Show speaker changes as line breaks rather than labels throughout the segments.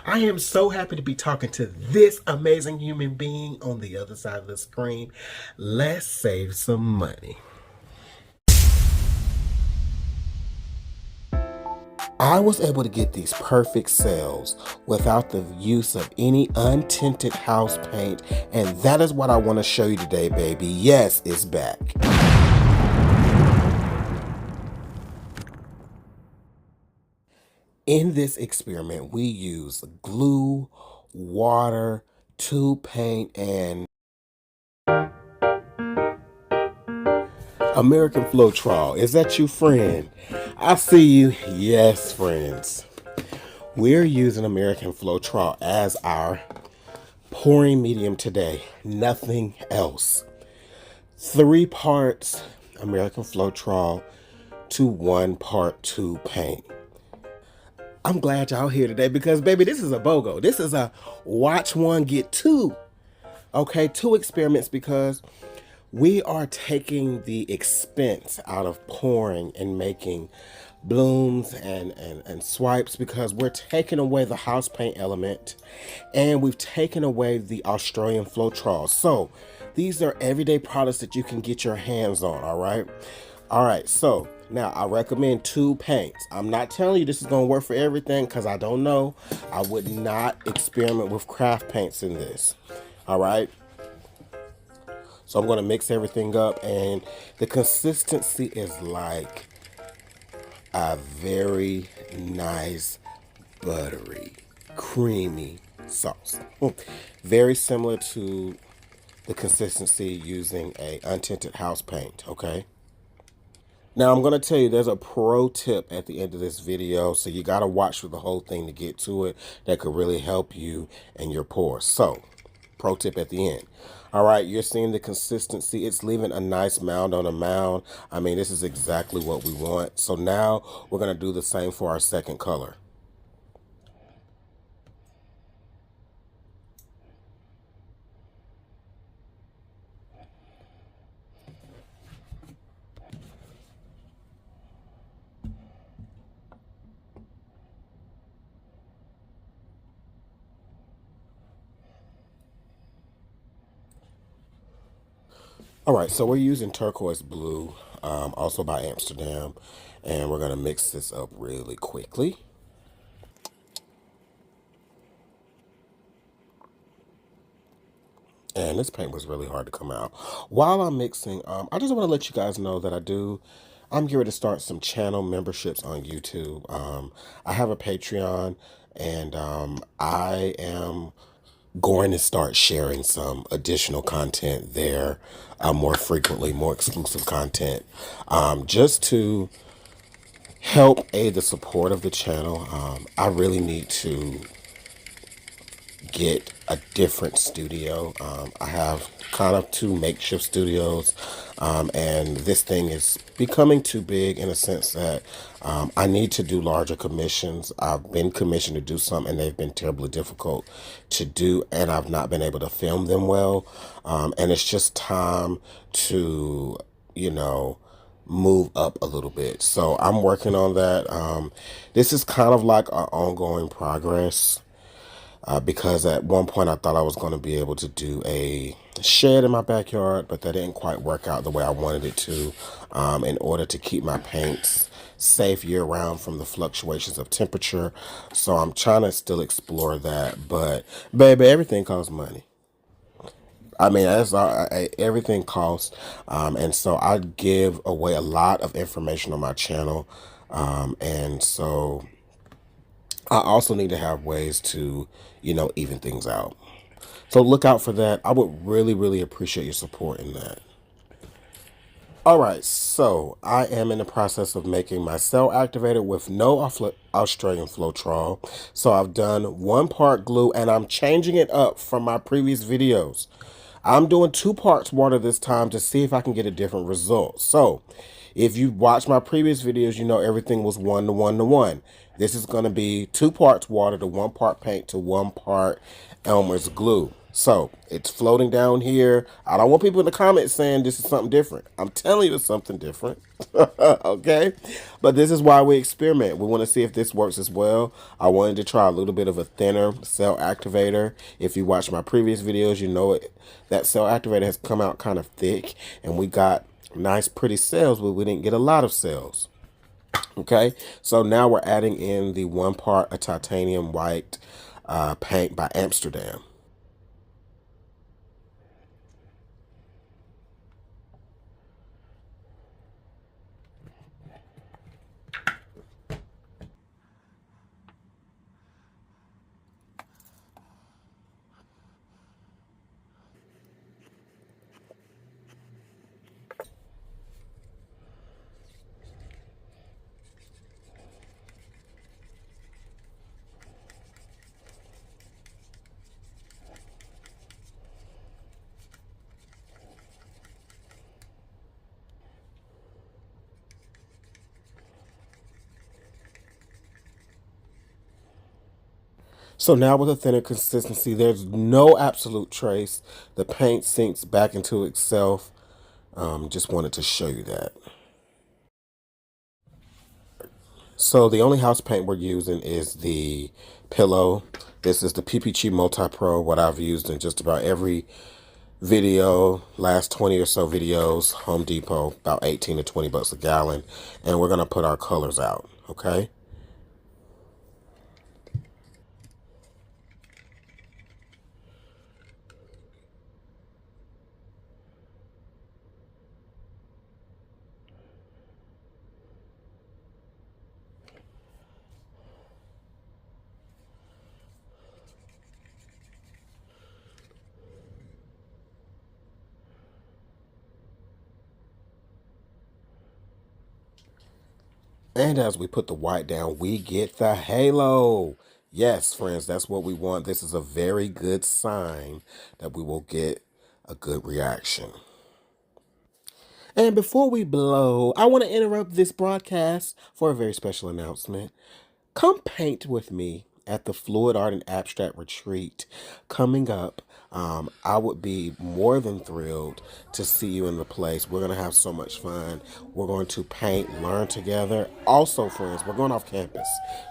I am so happy to be talking to this amazing human being on the other side of the screen. Let's save some money. I was able to get these perfect cells without the use of any untinted house paint, and that is what I want to show you today, baby. Yes, it's back. In this experiment, we use glue, water, tube paint, and American Floetrol. Is that you, friend? I see you. Yes, friends. We're using American Floetrol as our pouring medium today. Nothing else. 3 parts American Floetrol to 1 part tube paint. I'm glad y'all here today because, baby, this is a BOGO. This is a watch one, get two. Okay, 2 experiments because we are taking the expense out of pouring and making blooms and swipes because we're taking away the house paint element and we've taken away the Australian Floetrol. So these are everyday products that you can get your hands on, all right? All right, so now I recommend 2 paints. I'm not telling you this is gonna work for everything because I don't know. I would not experiment with craft paints in this, all right? So I'm going to mix everything up, and the consistency is like a very nice, buttery, creamy sauce. Very similar to the consistency using a untinted house paint, okay? Now I'm going to tell you there's a pro tip at the end of this video, so you got to watch for the whole thing to get to it that could really help you and your pores. So, pro tip at the end. All right, you're seeing the consistency. It's leaving a nice mound on a mound. I mean, this is exactly what we want. So now we're going to do the same for our second color. All right, so we're using turquoise blue, also by Amsterdam, and we're going to mix this up really quickly. And this paint was really hard to come out. While I'm mixing, I just want to let you guys know that I'm here to start some channel memberships on YouTube. I have a Patreon, and I am going to start sharing some additional content there more frequently, more exclusive content, just to help aid the support of the channel. I really need to get a different studio. I have kind of 2 makeshift studios, and this thing is becoming too big in a sense that I need to do larger commissions. I've been commissioned to do some, and they've been terribly difficult to do, and I've not been able to film them well. And it's just time to, move up a little bit. So I'm working on that. This is kind of like an ongoing progress. Because at one point I thought I was going to be able to do a shed in my backyard, but that didn't quite work out the way I wanted it to, in order to keep my paints safe year-round from the fluctuations of temperature. So I'm trying to still explore that, but baby, everything costs money. I mean, everything costs, and so I give away a lot of information on my channel, and so I also need to have ways to, even things out. So look out for that. I would really, really appreciate your support in that. All right, so I am in the process of making my cell activator with no Australian Floetrol. So I've done 1 part glue, and I'm changing it up from my previous videos. I'm doing 2 parts water this time to see if I can get a different result. So if you watched my previous videos, you know everything was 1 to 1 to 1. This is going to be 2 parts water to 1 part paint to 1 part Elmer's glue. So it's floating down here. I don't want people in the comments saying this is something different. I'm telling you it's something different. Okay? But this is why we experiment. We want to see if this works as well. I wanted to try a little bit of a thinner cell activator. If you watch my previous videos, you know it. That cell activator has come out kind of thick, and we got nice pretty cells, but we didn't get a lot of cells. Okay, so now we're adding in the 1 part of titanium white paint by Amsterdam. So now with a thinner consistency, there's no absolute trace. The paint sinks back into itself. Just wanted to show you that. So the only house paint we're using is the pillow. This is the PPG Multi Pro, what I've used in just about every video, last 20 or so videos, Home Depot, about 18 to 20 bucks a gallon. And we're gonna put our colors out, okay? And as we put the white down, we get the halo. Yes, friends, that's what we want. This is a very good sign that we will get a good reaction. And before we blow, I want to interrupt this broadcast for a very special announcement. Come paint with me at the Fluid Art and Abstract Retreat coming up. I would be more than thrilled to see you in the place. We're going to have so much fun. We're going to paint, learn together. Also, friends, we're going off campus.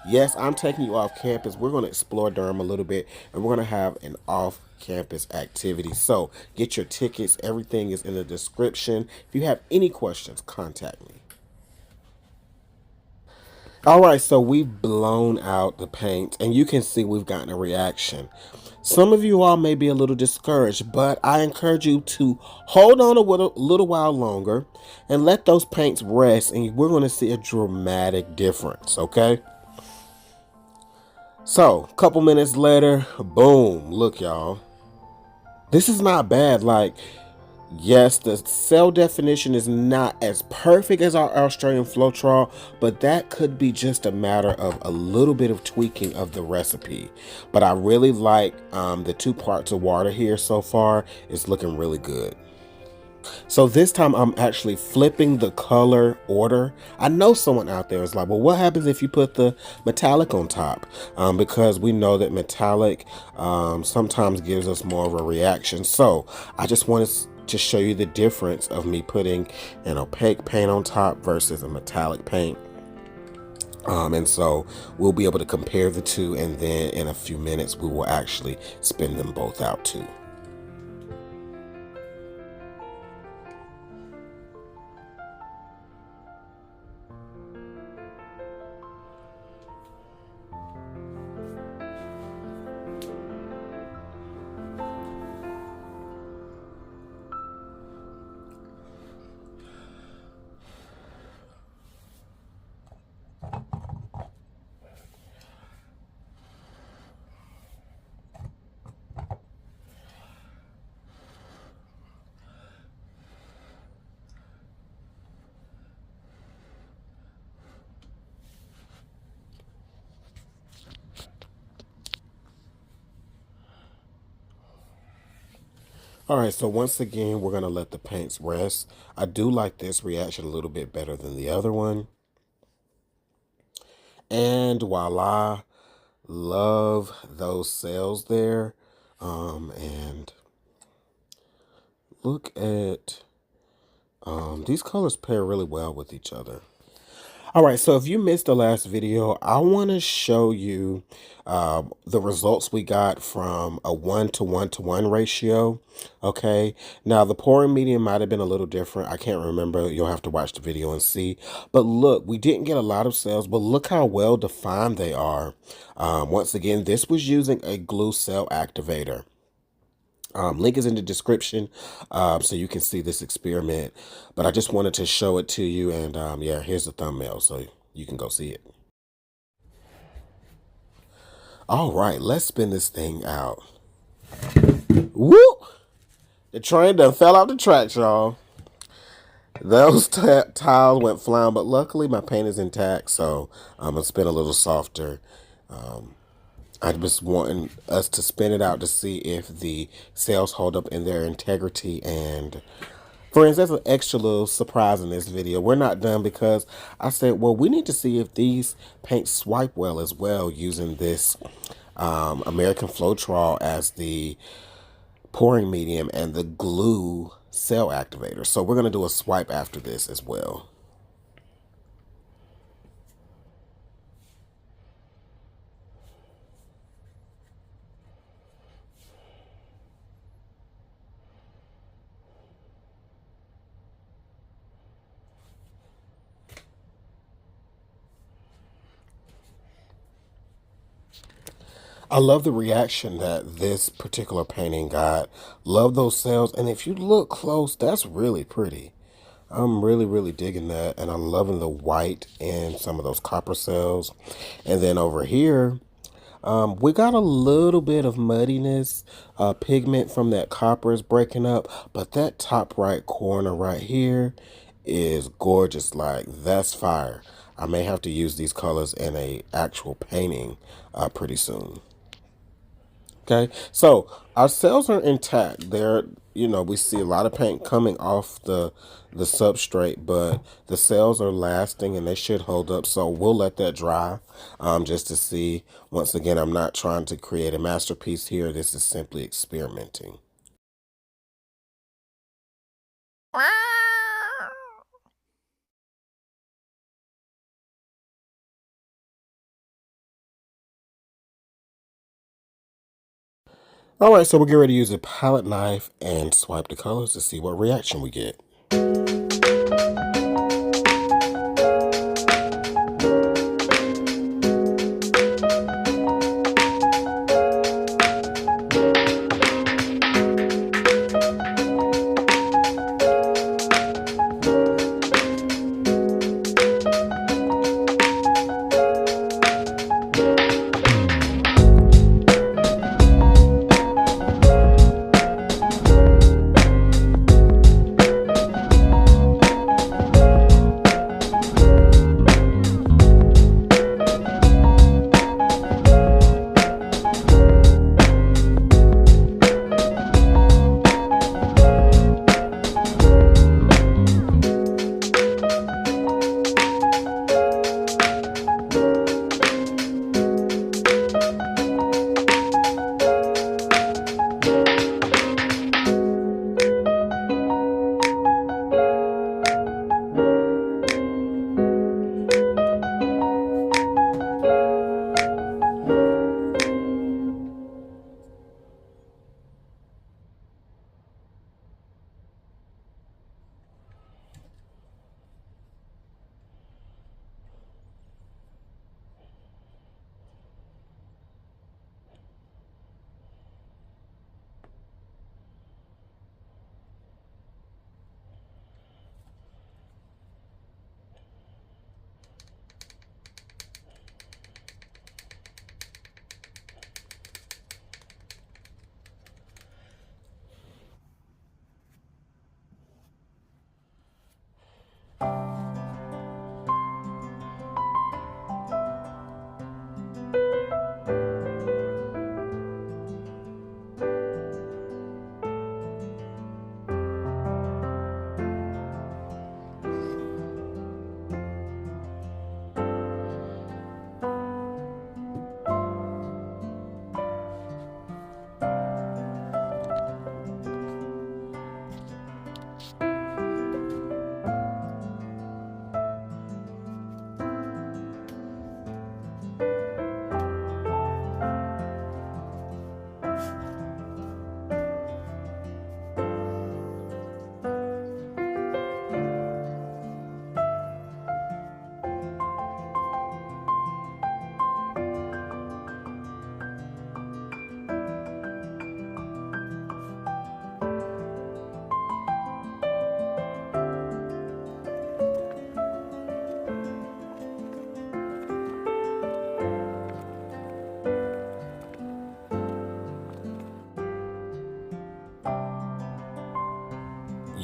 Yes, I'm taking you off campus. We're going to explore Durham a little bit, and we're going to have an off campus activity. So get your tickets. Everything is in the description. If you have any questions, contact me. All right, so we've blown out the paint, and you can see we've gotten a reaction. Some of you all may be a little discouraged, but I encourage you to hold on a little while longer and let those paints rest, and we're going to see a dramatic difference, okay? So, a couple minutes later, boom, look, y'all. This is not bad. Like, yes, the cell definition is not as perfect as our Australian Floetrol, but that could be just a matter of a little bit of tweaking of the recipe. But I really like the 2 parts of water here so far. It's looking really good. So this time I'm actually flipping the color order. I know someone out there is like, well, what happens if you put the metallic on top? Because we know that metallic sometimes gives us more of a reaction. So I just wanted to show you the difference of me putting an opaque paint on top versus a metallic paint. And so we'll be able to compare the two, and then in a few minutes we will actually spin them both out too. All right, so once again, we're going to let the paints rest. I do like this reaction a little bit better than the other one. And voila, love those cells there. And look at these colors pair really well with each other. All right, so if you missed the last video, I want to show you the results we got from a 1-to-1-to-1 ratio. Okay, now the pouring medium might have been a little different. I can't remember. You'll have to watch the video and see. But look, we didn't get a lot of sales, but look how well defined they are. Once again, this was using a GLUE Cell Activator. Link is in the description, so you can see this experiment. But I just wanted to show it to you, and yeah, here's the thumbnail, so you can go see it. All right, let's spin this thing out. Woo! The train done fell off the tracks, y'all. Those tiles went flying, but luckily my paint is intact, so I'm gonna spin a little softer. I just wanting us to spin it out to see if the cells hold up in their integrity. And friends, there's an extra little surprise in this video. We're not done because I said, well, we need to see if these paints swipe well as well using this American Floetrol as the pouring medium and the GLUE Cell Activator. So we're going to do a swipe after this as well. I love the reaction that this particular painting got. Love those cells. And if you look close, that's really pretty. I'm really digging that. And I'm loving the white and some of those copper cells. And then over here, we got a little bit of muddiness. Pigment from that copper is breaking up. But that top right corner right here is gorgeous. Like, that's fire. I may have to use these colors in a actual painting pretty soon. Okay, so our cells are intact. They're, we see a lot of paint coming off the substrate, but the cells are lasting and they should hold up. So we'll let that dry just to see. Once again, I'm not trying to create a masterpiece here. This is simply experimenting. All right, so we'll get ready to use a palette knife and swipe the colors to see what reaction we get.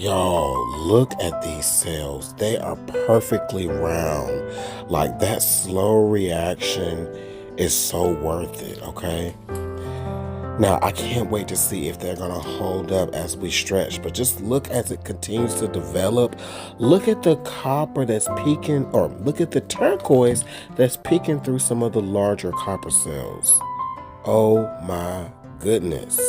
Y'all, look at these cells. They are perfectly round. Like, that slow reaction is so worth it, okay? Now, I can't wait to see if they're gonna hold up as we stretch, but just look as it continues to develop. Look at the copper that's peeking, or look at the turquoise that's peeking through some of the larger copper cells. Oh my goodness.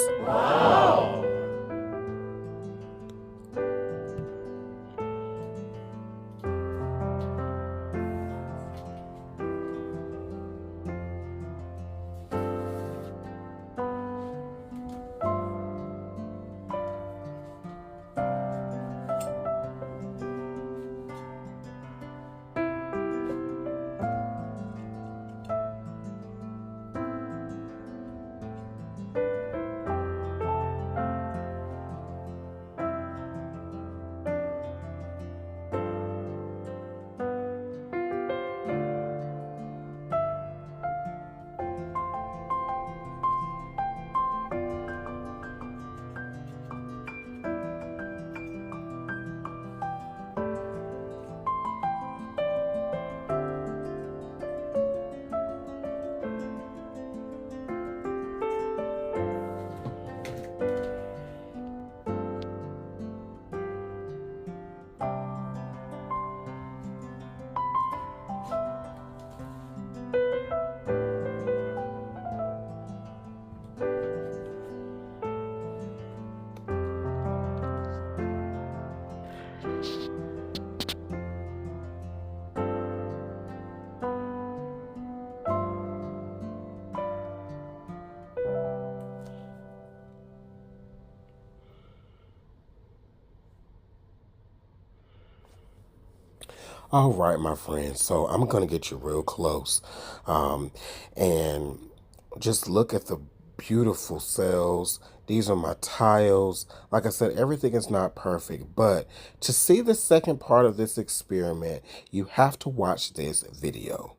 All right, my friends. So I'm going to get you real close. And just look at the beautiful cells. These are my tiles. Like I said, everything is not perfect. But to see the second part of this experiment, you have to watch this video.